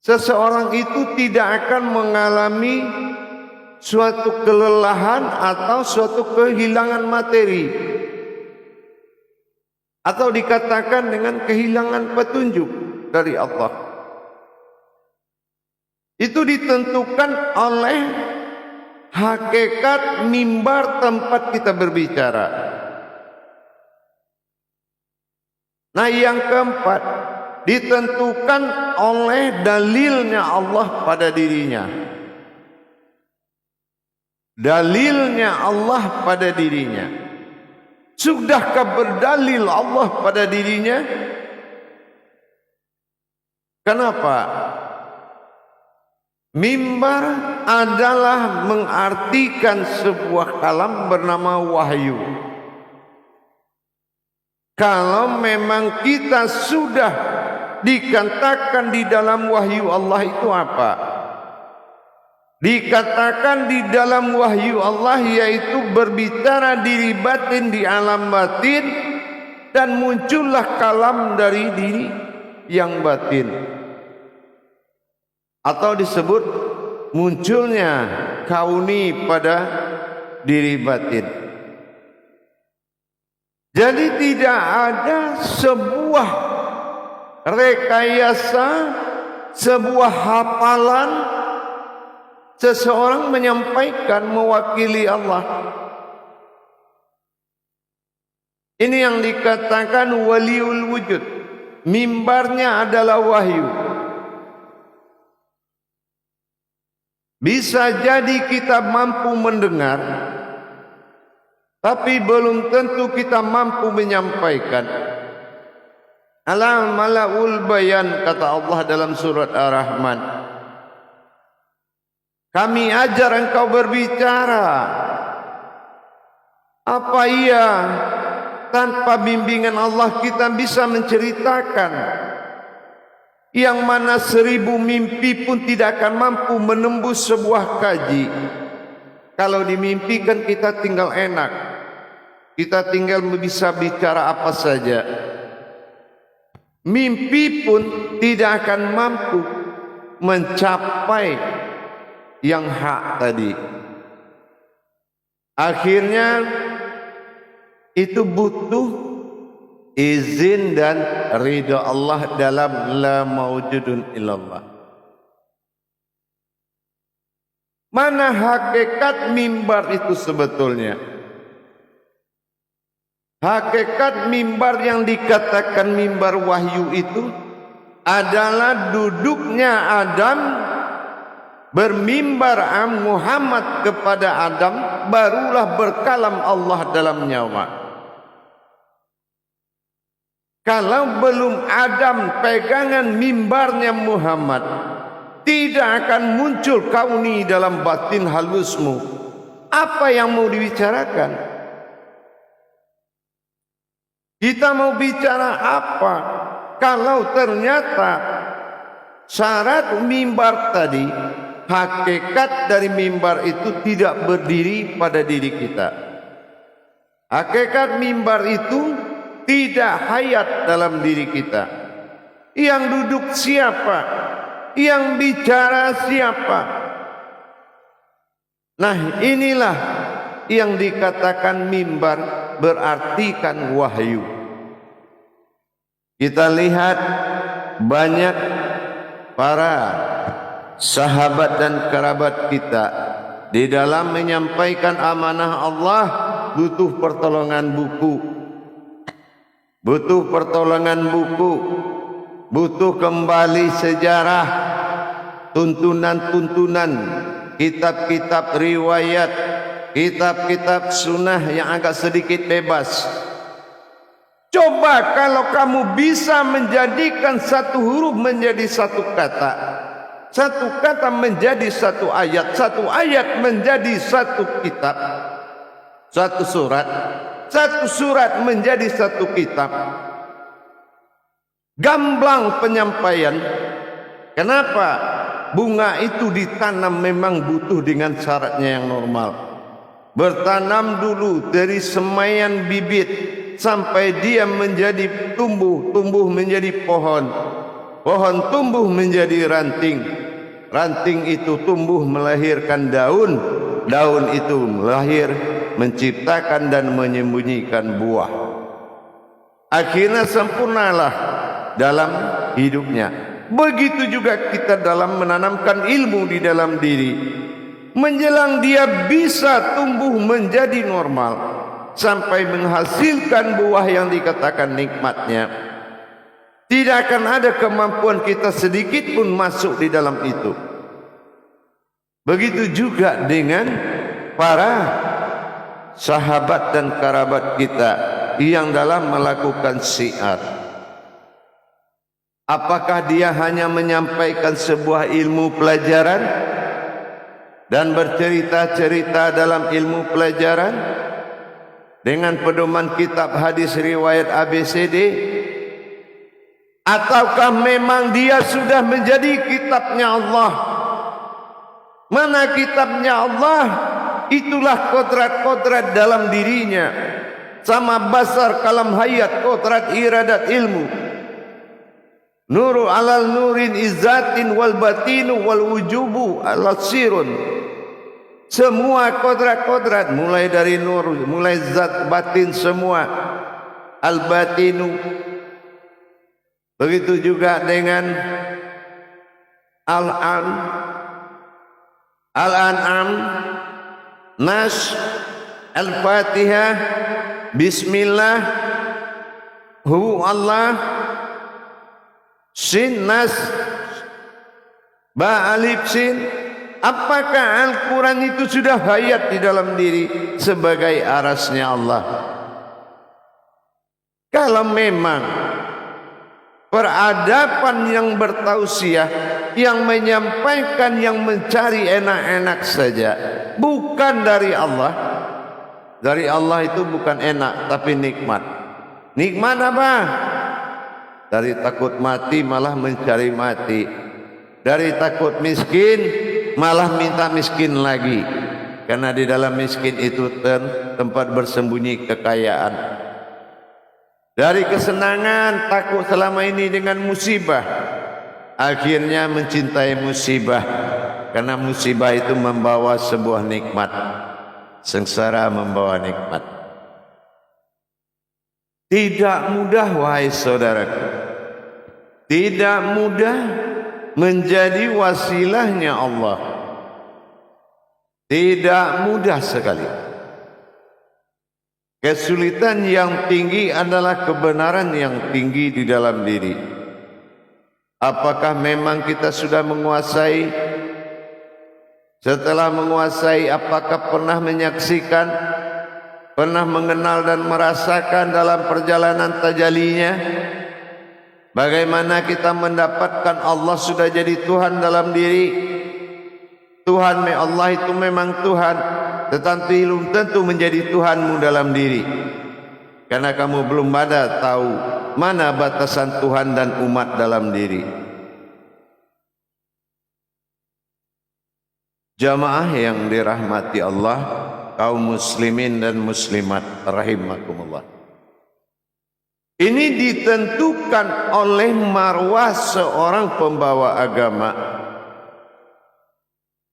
seseorang itu tidak akan mengalami suatu kelelahan atau suatu kehilangan materi, atau dikatakan dengan kehilangan petunjuk dari Allah. Itu ditentukan oleh hakikat mimbar tempat kita berbicara. Nah, yang keempat, ditentukan oleh dalilnya Allah pada dirinya. Dalilnya Allah pada dirinya. Sudahkah berdalil Allah pada dirinya? Kenapa? Mimbar adalah mengartikan sebuah kalam bernama wahyu. Kalau memang kita sudah dikatakan di dalam wahyu Allah itu apa? Dikatakan di dalam wahyu Allah yaitu berbicara diri batin di alam batin, dan muncullah kalam dari diri yang batin. Atau disebut munculnya kauni pada diri batin. Jadi tidak ada sebuah rekayasa, sebuah hafalan seseorang menyampaikan mewakili Allah. Ini yang dikatakan waliul wujud. Mimbarnya adalah wahyu. Bisa jadi kita mampu mendengar, tapi belum tentu kita mampu menyampaikan. Alam malaul bayan, kata Allah dalam surat Ar-Rahman. Kami ajar engkau berbicara. Apa iya tanpa bimbingan Allah kita bisa menceritakan yang mana 1000 mimpi pun tidak akan mampu menembus sebuah kaji. Kalau dimimpikan kita tinggal enak, kita tinggal bisa bicara apa saja. Mimpi pun tidak akan mampu mencapai yang hak tadi. Akhirnya itu butuh izin dan ridha Allah dalam la maujudun illallah. Mana hakikat mimbar itu sebetulnya? Hakikat mimbar yang dikatakan mimbar wahyu itu adalah duduknya Adam bermimbar Muhammad kepada Adam, barulah berkalam Allah dalam nyawa. Kalau belum Adam pegangan mimbarnya Muhammad, tidak akan muncul kauni dalam batin halusmu. Apa yang mau dibicarakan? Kita mau bicara apa? Kalau ternyata syarat mimbar tadi, hakikat dari mimbar itu tidak berdiri pada diri kita. Hakikat mimbar itu tidak hayat dalam diri kita. Yang duduk siapa? Yang bicara siapa? Nah, inilah yang dikatakan mimbar, berartikan wahyu. Kita lihat banyak para sahabat dan kerabat kita di dalam menyampaikan amanah Allah butuh pertolongan buku. Butuh pertolongan buku, butuh kembali sejarah, tuntunan-tuntunan, kitab-kitab riwayat, kitab-kitab sunnah yang agak sedikit bebas. Coba kalau kamu bisa menjadikan satu huruf menjadi satu kata menjadi satu ayat menjadi satu kitab, satu surat menjadi satu kitab. Gamblang penyampaian. Kenapa? Bunga itu ditanam memang butuh dengan syaratnya yang normal. Bertanam dulu dari semaian bibit sampai dia menjadi tumbuh menjadi pohon. pohon tumbuh menjadi ranting, ranting itu tumbuh melahirkan daun, daun itu melahir menciptakan dan menyembunyikan buah. Akhirnya sempurnalah dalam hidupnya. Begitu juga kita dalam menanamkan ilmu di dalam diri, menjelang dia bisa tumbuh menjadi normal sampai menghasilkan buah yang dikatakan nikmatnya. Tidak akan ada kemampuan kita sedikit pun masuk di dalam itu. Begitu juga dengan para sahabat dan kerabat kita yang dalam melakukan syiar. Apakah dia hanya menyampaikan sebuah ilmu pelajaran dan bercerita-cerita dalam ilmu pelajaran dengan pedoman kitab hadis riwayat ABCD, ataukah memang dia sudah menjadi kitabnya Allah? Mana kitabnya Allah? Itulah kodrat-kodrat dalam dirinya, sama basar kalam hayat, kodrat iradat ilmu. Nuru alal nurin izzatin wal batinu wal wujubu alal sirun. Semua kodrat-kodrat mulai dari nur, mulai zat batin semua al batinu. Begitu juga dengan Al-An'am, Nas, Al-Fatihah, Bismillah, Hu Allah, Sin, Nas, Ba, Alif, Sin. Apakah Al-Quran itu sudah hayat di dalam diri sebagai arasnya Allah? Kalau memang peradaban yang bertausiah, yang menyampaikan, yang mencari enak-enak saja, bukan dari Allah. Dari Allah itu bukan enak, tapi nikmat. Nikmat apa? Dari takut mati malah mencari mati. Dari takut miskin malah minta miskin lagi. Karena di dalam miskin itu tempat bersembunyi kekayaan. Dari kesenangan takut selama ini dengan musibah, akhirnya mencintai musibah, karena musibah itu membawa sebuah nikmat, sengsara membawa nikmat. Tidak mudah wahai saudaraku, tidak mudah menjadi wasilahnya Allah. Tidak mudah sekali. Kesulitan yang tinggi adalah kebenaran yang tinggi di dalam diri. Apakah memang kita sudah menguasai? Setelah menguasai, apakah pernah menyaksikan, pernah mengenal dan merasakan dalam perjalanan tajalinya? Bagaimana kita mendapatkan Allah sudah jadi Tuhan dalam diri? Tuhan, Allah itu memang Tuhan, tetapi belum tentu menjadi Tuhanmu dalam diri, karena kamu belum ada tahu mana batasan Tuhan dan umat dalam diri. Jamaah yang dirahmati Allah, kaum muslimin dan muslimat rahimakumullah, ini ditentukan oleh marwah seorang pembawa agama.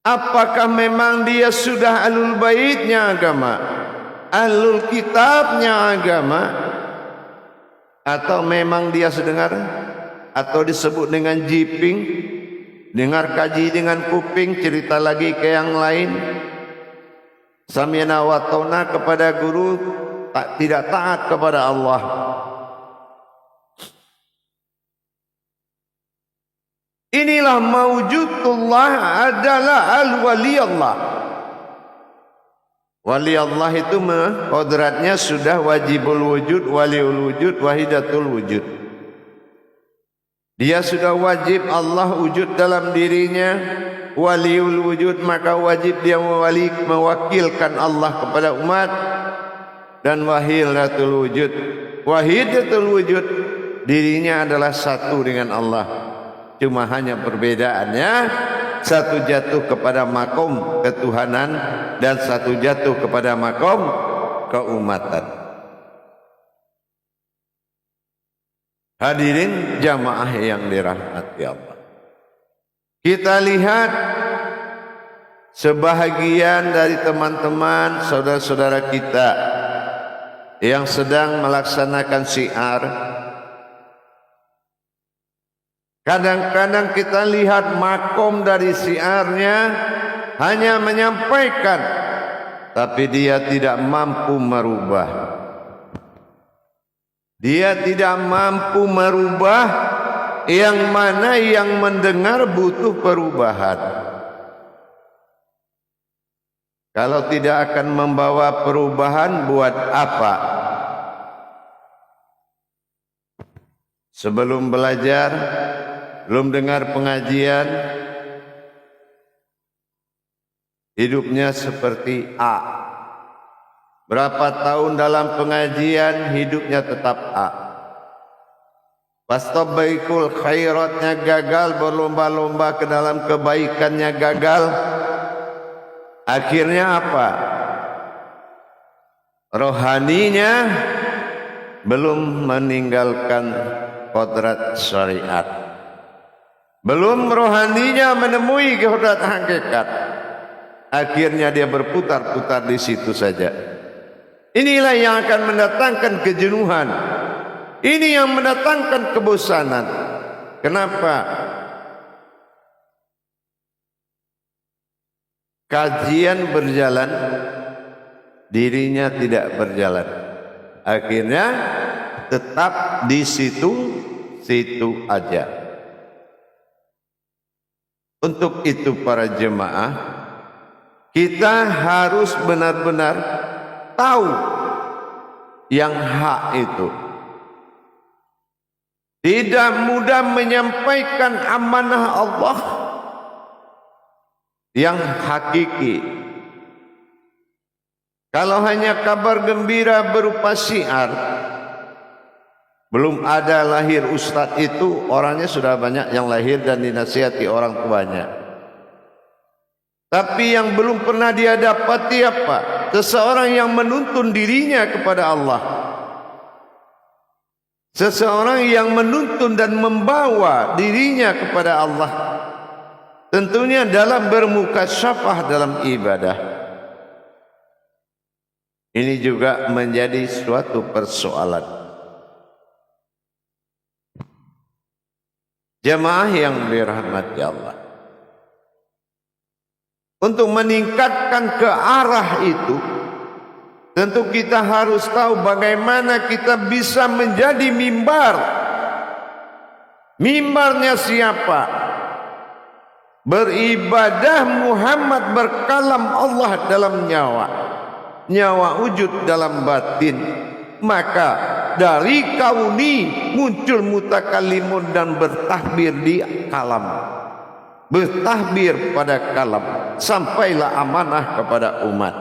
Apakah memang dia sudah ahlul baitnya agama, ahlul kitabnya agama, atau memang dia sedengar, atau disebut dengan jiping, dengar kaji dengan kuping, cerita lagi ke yang lain, sami'na wa ta'na kepada guru, tidak taat kepada Allah. Inilah mawjudullah adalah al-wali Allah. Wali Allah itu kodratnya sudah wajibul wujud, waliul wujud, wahidatul wujud. Dia sudah wajib Allah wujud dalam dirinya, waliul wujud, maka wajib dia mewakilkan Allah kepada umat. Dan wahidatul wujud, wahidatul wujud, dirinya adalah satu dengan Allah. Cuma hanya perbedaannya, satu jatuh kepada makom ketuhanan dan satu jatuh kepada makom keumatan. Hadirin jamaah yang dirahmati Allah. Kita lihat sebahagian dari teman-teman saudara-saudara kita yang sedang melaksanakan syiar. Kadang-kadang kita lihat makom dari syiarnya hanya menyampaikan, tapi dia tidak mampu merubah. Dia tidak mampu merubah, yang mana yang mendengar butuh perubahan. Kalau tidak akan membawa perubahan, buat apa? Sebelum belajar, belum dengar pengajian, hidupnya seperti A. Berapa tahun dalam pengajian, hidupnya tetap A. Fastabiqul khairatnya gagal, berlomba-lomba ke dalam kebaikannya gagal. Akhirnya apa? Rohaninya belum meninggalkan kodrat syariat. Belum rohaninya menemui kodrat hakikat. Akhirnya dia berputar-putar di situ saja. Inilah yang akan mendatangkan kejenuhan. Ini yang mendatangkan kebosanan. Kenapa? Kajian berjalan, dirinya tidak berjalan. Akhirnya tetap di situ aja. Untuk itu para jemaah, kita harus benar-benar tahu yang hak itu. Tidak mudah menyampaikan amanah Allah yang hakiki. Kalau hanya kabar gembira berupa syiar, belum ada lahir ustadz itu, orangnya sudah banyak yang lahir dan dinasihati orang tuanya. Tapi yang belum pernah dia dapati apa? Seseorang yang menuntun dirinya kepada Allah. Seseorang yang menuntun dan membawa dirinya kepada Allah. Tentunya dalam bermukasyafah dalam ibadah. Ini juga menjadi suatu persoalan. Jemaah yang dirahmati Allah. Untuk meningkatkan ke arah itu, tentu kita harus tahu bagaimana kita bisa menjadi mimbar. Mimbarnya siapa? Beribadah Muhammad, berkalam Allah dalam nyawa. Nyawa wujud dalam batin. Maka dari kauni muncul mutakallimun dan bertakbir di kalam. Bertakbir pada kalam, sampailah amanah kepada umat.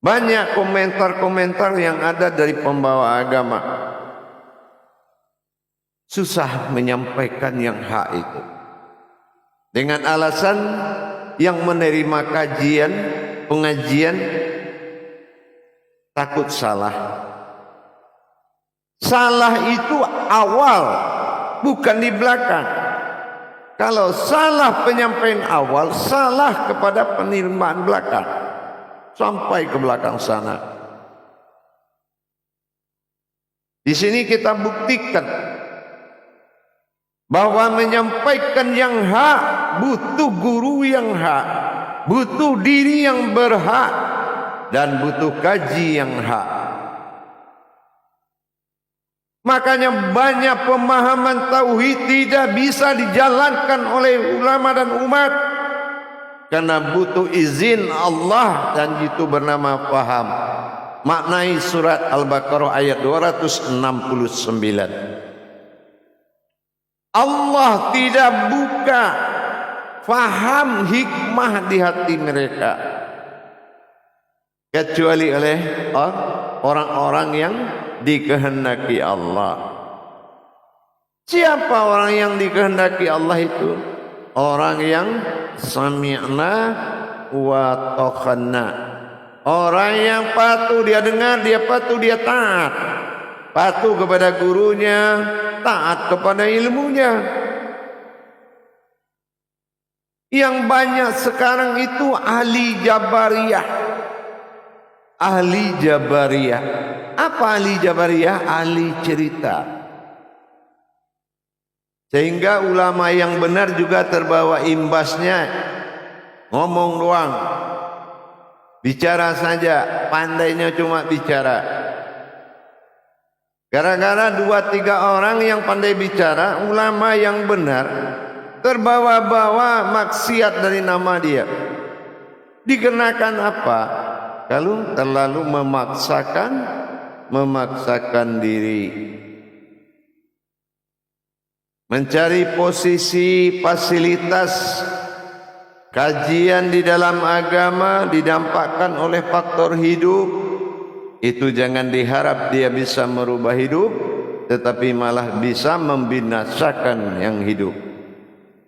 Banyak komentar-komentar yang ada dari pembawa agama, susah menyampaikan yang hak itu, dengan alasan yang menerima kajian, pengajian takut salah. Salah itu awal, bukan di belakang. Kalau salah penyampaian awal, salah kepada penerimaan belakang, sampai ke belakang sana. Di sini kita buktikan bahwa menyampaikan yang hak butuh guru yang hak, butuh diri yang berhak, dan butuh kaji yang hak. Makanya banyak pemahaman tauhid tidak bisa dijalankan oleh ulama dan umat karena butuh izin Allah, dan itu bernama faham. Maknai surat Al-Baqarah ayat 269. Allah tidak buka faham hikmah di hati mereka kecuali oleh orang-orang yang dikehendaki Allah. Siapa orang yang dikehendaki Allah itu? Orang yang sami'na wa taqanna, Orang yang patuh, dia dengar, dia patuh, dia taat. Patuh kepada gurunya, taat kepada ilmunya. Yang banyak sekarang itu ahli Jabariyah. Ahli Jabariyah. Apa ahli Jabariyah? Ahli cerita. Sehingga ulama yang benar juga terbawa imbasnya. Ngomong doang. Bicara saja, pandainya cuma bicara. Gara-gara 2-3 orang yang pandai bicara, ulama yang benar terbawa-bawa maksiat dari nama dia. Dikenakan apa? Kalau terlalu memaksakan diri. Mencari posisi, fasilitas kajian di dalam agama didampakkan oleh faktor hidup. Itu jangan diharap dia bisa merubah hidup, tetapi malah bisa membinasakan yang hidup.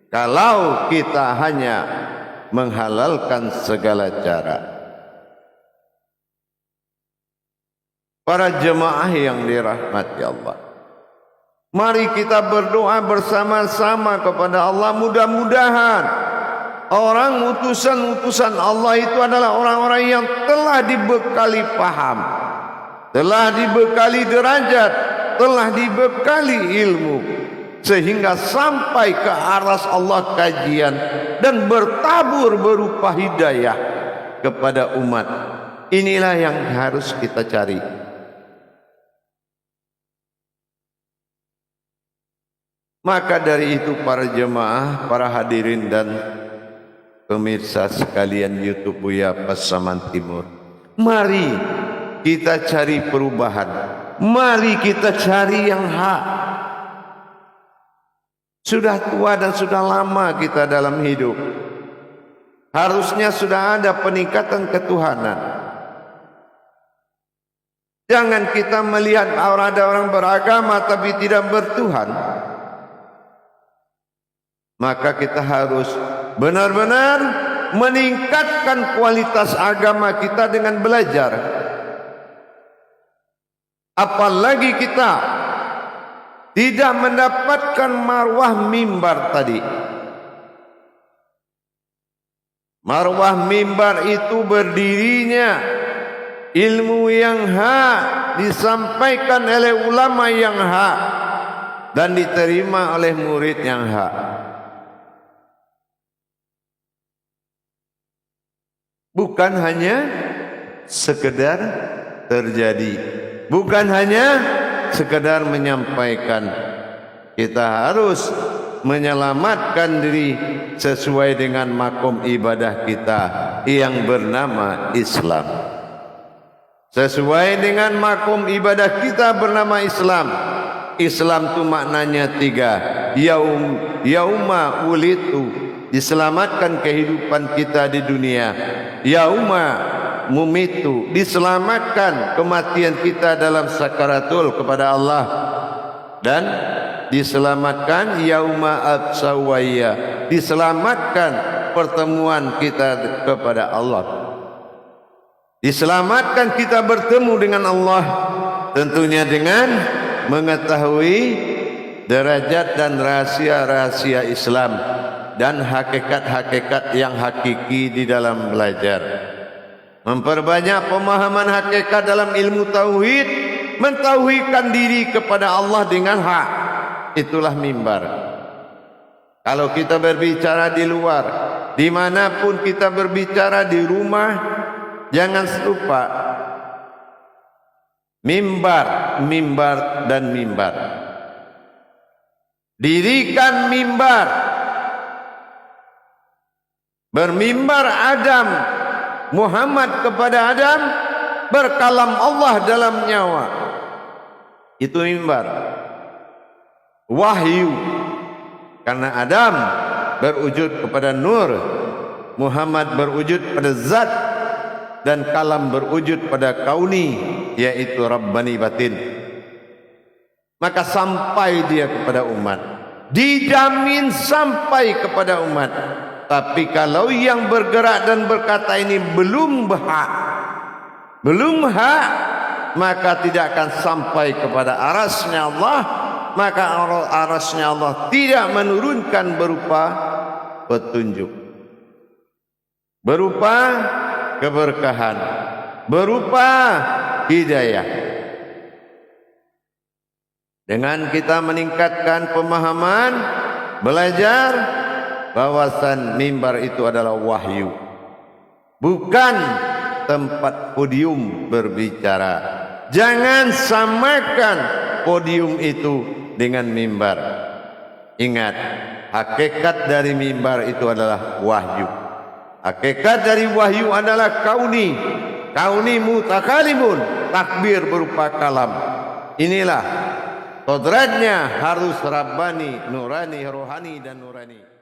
Kalau kita hanya menghalalkan segala cara. Para jemaah yang dirahmati Allah, mari kita berdoa bersama-sama kepada Allah. Mudah-mudahan orang utusan-utusan Allah itu adalah orang-orang yang telah dibekali paham, telah dibekali derajat, telah dibekali ilmu, sehingga sampai ke aras Allah kajian dan bertabur berupa hidayah kepada umat. Inilah yang harus kita cari. Maka dari itu para jemaah, para hadirin dan pemirsa sekalian YouTube Buya Pasaman Timur, mari kita cari perubahan. Mari kita cari yang hak. Sudah tua dan sudah lama kita dalam hidup. Harusnya sudah ada peningkatan ketuhanan. Jangan kita melihat ada orang beragama tapi tidak bertuhan. Maka kita harus benar-benar meningkatkan kualitas agama kita dengan belajar. Apalagi kita tidak mendapatkan marwah mimbar tadi. Marwah mimbar itu berdirinya ilmu yang hak disampaikan oleh ulama yang hak dan diterima oleh murid yang hak. Bukan hanya sekedar terjadi, bukan hanya sekedar menyampaikan. Kita harus menyelamatkan diri sesuai dengan makom ibadah kita yang bernama Islam. Sesuai dengan makom ibadah kita bernama Islam. Islam itu maknanya 3. Yauma ulitu, diselamatkan kehidupan kita di dunia. Yauma mumitu, diselamatkan kematian kita dalam sakaratul kepada Allah. Dan diselamatkan yauma absawaya, diselamatkan pertemuan kita kepada Allah. Diselamatkan kita bertemu dengan Allah, tentunya dengan mengetahui derajat dan rahasia-rahasia Islam dan hakikat-hakikat yang hakiki di dalam belajar. Memperbanyak pemahaman hakikat dalam ilmu tauhid, mentauhidkan diri kepada Allah dengan hak. Itulah mimbar. Kalau kita berbicara di luar, dimanapun kita berbicara di rumah, jangan lupa mimbar, mimbar dan mimbar. Dirikan mimbar. Bermimbar Adam, Muhammad kepada Adam, berkalam Allah dalam nyawa. Itu mimbar. Wahyu. Karena Adam berwujud kepada nur, Muhammad berwujud pada zat, dan kalam berwujud pada kauni, yaitu Rabbani batin. Maka sampai dia kepada umat. Dijamin sampai kepada umat. Tapi kalau yang bergerak dan berkata ini belum berhak, belum hak, maka tidak akan sampai kepada arasnya Allah. Maka arasnya Allah tidak menurunkan berupa petunjuk, berupa keberkahan, berupa hidayah. Dengan kita meningkatkan pemahaman, belajar bahwasan mimbar itu adalah wahyu, bukan tempat podium berbicara. Jangan samakan podium itu dengan mimbar. Ingat, hakikat dari mimbar itu adalah wahyu. Hakikat dari wahyu adalah kauni. Kauni mutakalimun, takbir berupa kalam. Inilah kodratnya harus rabbani, nurani, rohani dan nurani.